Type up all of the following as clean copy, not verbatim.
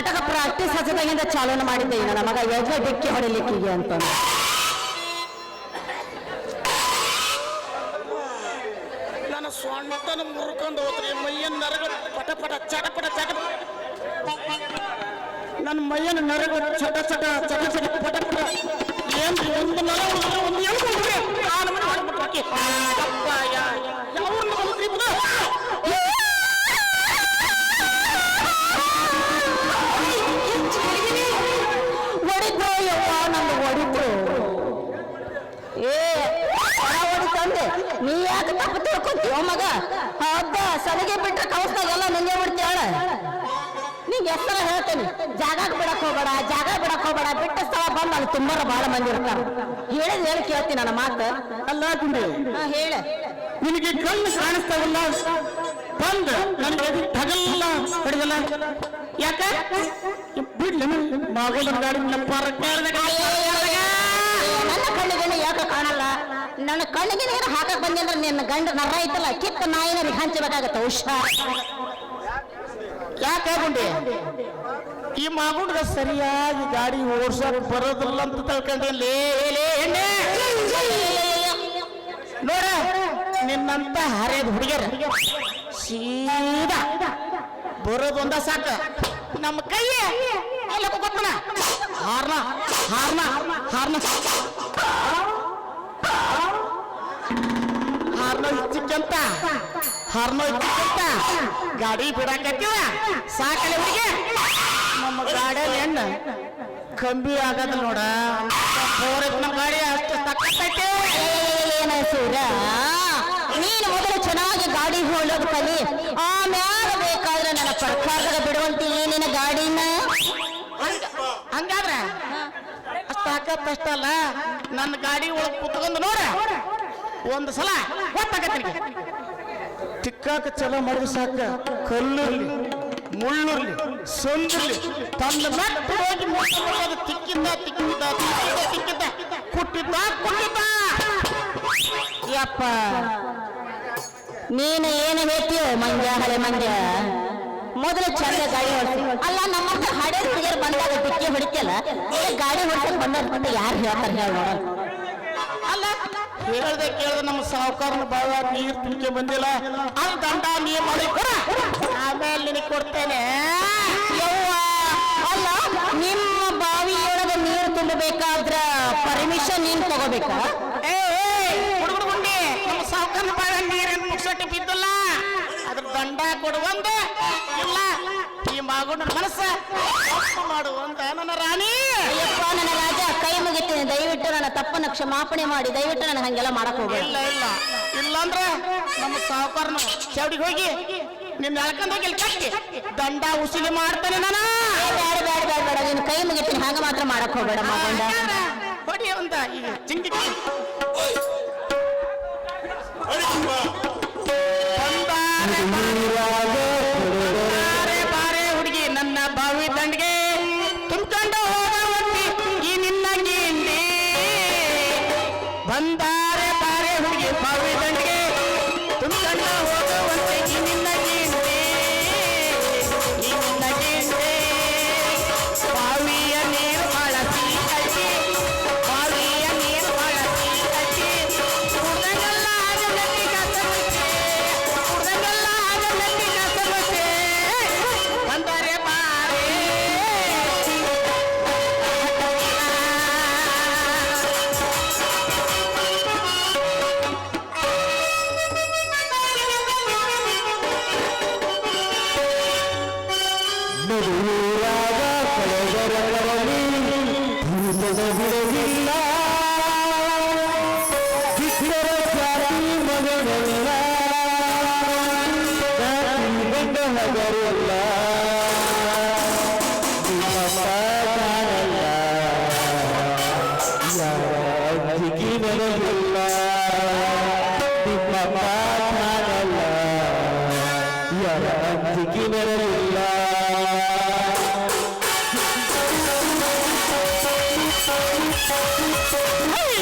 ನಾಟಕ ಪ್ರಾಕ್ಟೀಸ್ ಹಚ್ಚದಾಗಿಂದ ಚಾಲನೆ ಮಾಡಿದ್ದೆ ಈಗ ನಮಗ ಎಜೆ ಡಿಕ್ಕಿ ಹೊಡಿಲಿಕ್ಕಿಗೆ ಅಂತ ನನ್ನ ಸ್ವಂತನ ಮುರ್ಕೊಂಡು ಹೋದ್ರಿ ಮೈಯನ್ ನರಗ ಪಟ ಪಟ ಚಟಪಟ ಚಟ ನನ್ನ ಮೈಯನ ನರಗ ಚಟ ಚಟ ಚಟ ಚಟ ಪಟ ಪಟ ಏನ್ರಿ ಒಂದು ನರ ಒಂದು ಎಳ್ಕೊಂಡ್ರಿ ಆ ನಮ್ಮನೆ ಮಾಡ್ಬಿಟ್ಟು ಹಾಕಿ ಅಪ್ಪ ಯಾವ್ರನ್ನ ಬಂದ್ರಿ ಬುಡ ಹೊಡಿದ್ರು ಯವ್ವ ನಂದು ಹೊಡಿದ್ರು ಹೊಡಿತಂದೆ ನೀ ಯಾಕೆ ತಪ್ಪು ತಿಳ್ಕೊಂತೀವ ಮಗ ಹಬ್ಬ ಸಲಿಗೆ ಬಿಟ್ರೆ ಕವಸ್ದಾಗೆಲ್ಲ ನಿಂಗೆ ಬಿಡ್ತೀಯಾಳ ನಿಂಗೆ ಹೆಸರ ಹೇಳ್ತೇನೆ ಜಾಗ ಬಿಡಕ್ ಹೋಗ್ಬೇಡ ಬಿಟ್ಟ ಸ್ಥಳ ಬಂದು ಅಲ್ಲಿ ತುಂಬಾರ ಬಹಳ ಮಂದಿ ಇರ್ತಾರ ಹೇಳಿದ್ ಹೇಳಿ ಕೇಳ್ತೀನಿ ನನ್ನ ಮಾತು ಅಲ್ಲ ಗುಂಡಿ ಹೇಳ ನಿನಗೆ ಕಣ್ಣು ಕಾಣಿಸ್ತಾವಲ್ಲ ಬಂದ ನನಗೆ ತಗಲ್ಲ ಹೊಡೆದಲ್ಲ ಯಾಕ ಬಿಡ್ಲ ಮಗಳ ಗಾಡಿ ನನ್ನ ಕಣ್ಣಿಗೆ ಯಾಕೆ ಕಾಣಲ್ಲ ನನ್ನ ಕಣ್ಣಿಗೆ ನೀರು ಹಾಕಕ್ ಬಂದಿ ಅಂದ್ರೆ ನಿನ್ನ ಗಂಡ ನರ ಐತಲ್ಲ ಕಿತ್ತ ನಾಯಿನ ಹಂಚಬೇಕಾಗತ್ತ ಹುಷಾರ್ ಯಾಕೆ ಗುಂಡಿ ಈ ಮಗುಡ್ಗ ಸರಿಯಾಗಿ ಗಾಡಿ ಓಡ್ಸಕ್ ಬರೋದಿಲ್ಲ ಅಂತ ತಿಳ್ಕೊಂಡೇ ನೋಡ ನಿನ್ನಂತ ಹರಿಯದ ಹುಡುಗಿಯರ ಸೀದಾ ಬರೋದೊಂದ ಸಾಕ ನಮ್ಮ ಕೈ ಎಲ್ಲ ಗೊತ್ತನ ಹಾರ್ನ ಹಾರ್ನ ಹಾರ್ನ ಹಾರ್ನ ಇಚ್ಚಿಕ್ಕಂತ ಹಾರ್ನ ಇಚ್ಚಿಕ್ಕಂತ ಗಾಡಿ ಬಿಡಾಕತ್ತೀವ ಸಾಕಲೆ ಹುಡುಗಿ ನಮ್ಮ ಗಾಡಿಯಲ್ಲಿ ಹೆಣ್ಣ ಕಂಬಿ ಆಗದ ನೋಡ ನಮ್ಮ ಗಾಡಿ ಅಷ್ಟು ತಕ್ಕೈತೆ ಏನ ಸೂರ ನೀನು ಮೊದಲು ಚೆನ್ನಾಗಿ ಗಾಡಿ ಹೊಳ್ಳೋದು ಕಲಿ ಆಮ್ಯಾಗ ಬೇಕಾದ್ರೆ ನನ್ನ ಪ್ರಕಾರದ ಬಿಡುವಂತೀವಿ ನಿನ್ನ ಗಾಡಿನ ಹಂಗಾದ್ರೆ ಅಷ್ಟ ಹಾಕತ್ತಷ್ಟಲ್ಲ ನನ್ನ ಗಾಡಿ ಒಳಗೆ ಕುತ್ಕೊಂಡು ನೋಡ ಒಂದು ಸಲ ಗೊತ್ತಾಗತ್ತೆ ತಿಕ್ಕಾಕ ಚಲೋ ಮಾಡಿದ್ರೆ ಸಾಕ ಕಲ್ಲುರ್ಲಿ ಮುಳ್ಳುರ್ಲಿ ಸಂದಿರ್ಲಿ ತನ್ನ ಮೆಟ್ಟ ಹೋಗಿ ಮುಟ್ಟೋದು ತಿಕ್ಕಿದ್ದ ಕುಟ್ಟಿದ್ದ ಯಪ್ಪ ನೀನು ಏನು ಹೇಳ್ತೀಯೋ ಮಂಡ್ಯ ಹಳೆ ಮಂಡ್ಯ ಮೊದಲು ಚಂದ ಗಾಡಿ ಹೊಡ್ಸಿ ಅಲ್ಲ ನಮ್ಮಂತ ಹಡೆ ಹುಡುಗಿಯರು ಬಂದಾಗ ಡಿಕ್ಕಿ ಹೊಡಿತಿಯಲ್ಲ ಗಾಡಿ ಹೊಡ್ಸಕ್ ಬಂದ ಯಾರು ಹೇಳ್ತಾರೆ ಹೇಳ ನೋಡ ಅಲ್ಲ ಹೇಳ್ದೆ ಕೇಳ್ದೆ ನಮ್ಮ ಸಾವುಕಾರನ ಬಾವ ನೀರು ತುಂಬಿಕೆ ಬಂದಿಲ್ಲ ಅಲ್ಲಿ ದಂಡ ನೀ ಮಾಡಿ ಆಮೇಲೆ ನಿನಗೆ ಕೊಡ್ತೇನೆ ಯವ್ವ ಅಲ್ಲ ನಿಮ್ಮ ಬಾವಿಯೊಳಗೆ ನೀರು ತುಂಬಬೇಕಾದ್ರ ಪರ್ಮಿಷನ್ ನೀನ್ ತಗೋಬೇಕಾ ಹುಡುಗರು ಗುಂಡಿ ನಮ್ಮ ಸಾವುಕಾರನ ಬಾವ ನೀರಿನ ಮುಗ್ಸಟ್ಟಿ ಬಿದ್ದಲ್ಲ ಅದ್ರ ದಂಡ ಕೊಡುವಂದ ಇಲ್ಲ ಈ ಮಗುನ ಮನಸ್ಸ ಮಾಡುವಂತ ನನ್ನ ರಾಣಿ ಅಯ್ಯಪ್ಪ ನನ್ನ ರಾಜ ಕೈ ಮುಗಿತೀನಿ ದಯವಿಟ್ಟು ನನ್ನ ತಪ್ಪನ್ನು ಕ್ಷಮಾಪಣೆ ಮಾಡಿ ದಯವಿಟ್ಟು ನನಗೆ ಹಂಗೆಲ್ಲ ಮಾಡಕ್ ಹೋಗ್ಬೇಡ ಇಲ್ಲಾಂದ್ರೆ ನಮ್ಮ ಸಾವುಕಾರನ ಚೌಡಿಗೆ ಹೋಗಿ ನಿನ್ನ ಎಳ್ಕೊಂಡು ಹೋಗಿ ಕಟ್ಟಿ ದಂಡ ಉಸಿಲಿ ಮಾಡ್ತಾನೆ ನಾನು ಬೇಡ ನೀನು ಕೈ ಮುಗಿತೀನಿ ಹಾಗೆ ಮಾತ್ರ ಮಾಡಕ್ ಹೋಗ್ಬೇಡ ಮಗಂಡ ಹೊಡಿ ಅಂತ ಈಗ ಚಿಂಗಿ ಬಾರೆ ಹುಡುಗಿ ನನ್ನ ಬಾವಿ ದಂಡಿಗೆ ತುಂಬ್ಕೊಂಡು ಹೋಗುವಂತಿ ಈ ನಿನ್ನ ಗಿಂಡಿ ಬಂದಾರೆ ಬಾರೆ ಹುಡುಗಿ ಬಾವಿ ದಂಡಿಗೆ ತುಂಬ್ಕೊಂಡು ಹೋಗುವಂತೆ ಈ ನಿನ್ನ ಗಿಂಡಿ ಈ ನಿನ್ನ ಗಿಂಡಿ ಬಾವಿಯ ನೀರು ಬಳಸಿ ಕಟ್ಟಿ ಬಾವಿಯ ನೀರು ಬಳಸಿ ಕಟ್ಟಿ ಕುಡ್ದಂಗೆಲ್ಲ ಆಗಲತ್ತಿ ಕಸಬತ್ತೆ ಕುಡ್ದಂಗೆಲ್ಲ ಆಗಲತ್ತಿ ಕಸಬತ್ತೆ ಬಂದರೆ ಬಾರೆ ಮಧುರಾಗ ಕಳೆದರ ಕರಳಿ ಭೂತದ ಬಿಡವಿಲ್ಲ ಚಿಕ್ಕರ ಜಾತಿ ಮಗನಲ್ಲ ಜಾತಿ ಬಂದ ಹಗರಿಲ್ಲ ನಿಮ್ಮಪ್ಪ ಕಾಣಲ್ಲ ಯಾರ ಅಜ್ಜಿಗೆ ನನಗಿಲ್ಲ ನಿಮ್ಮಪ್ಪ ಕಾಣಲ್ಲ ಯಾರ ಅಜ್ಜಿಗೆ ನನಗಿಲ್ಲ Hey!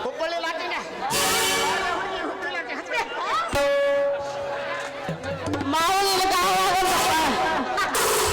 ಹುಬ್ಬಳ್ಳಿ ಲಾಟಿನ ಮಾವನಿಗೆ ಗಾಯವಾಗಲ್ಲಪ್ಪ.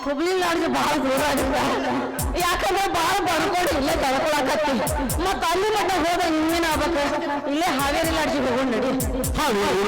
ಹುಬ್ಳಿ ನಾಡಿಗೆ ಬಹಳ ದೂರ ಆಗಿದೆ ಯಾಕಂದ್ರೆ ಬಹಳ ಬಡ್ಕೊಂಡು ಇಲ್ಲೇ ಕಳ್ಕೊಳಕತ್ತಿ ಮತ್ತ ಅಲ್ಲಿ ಮಟ್ಟ ಹೋದ ಇನ್ನೇನ್ ಆಗ್ಬೇಕು ಇಲ್ಲೇ ಹಾವೇರಿ ಲಾಡ್ಜಿಗೆ ಹೋಗೋಣ ನಡಿ ಹಾವೇರಿ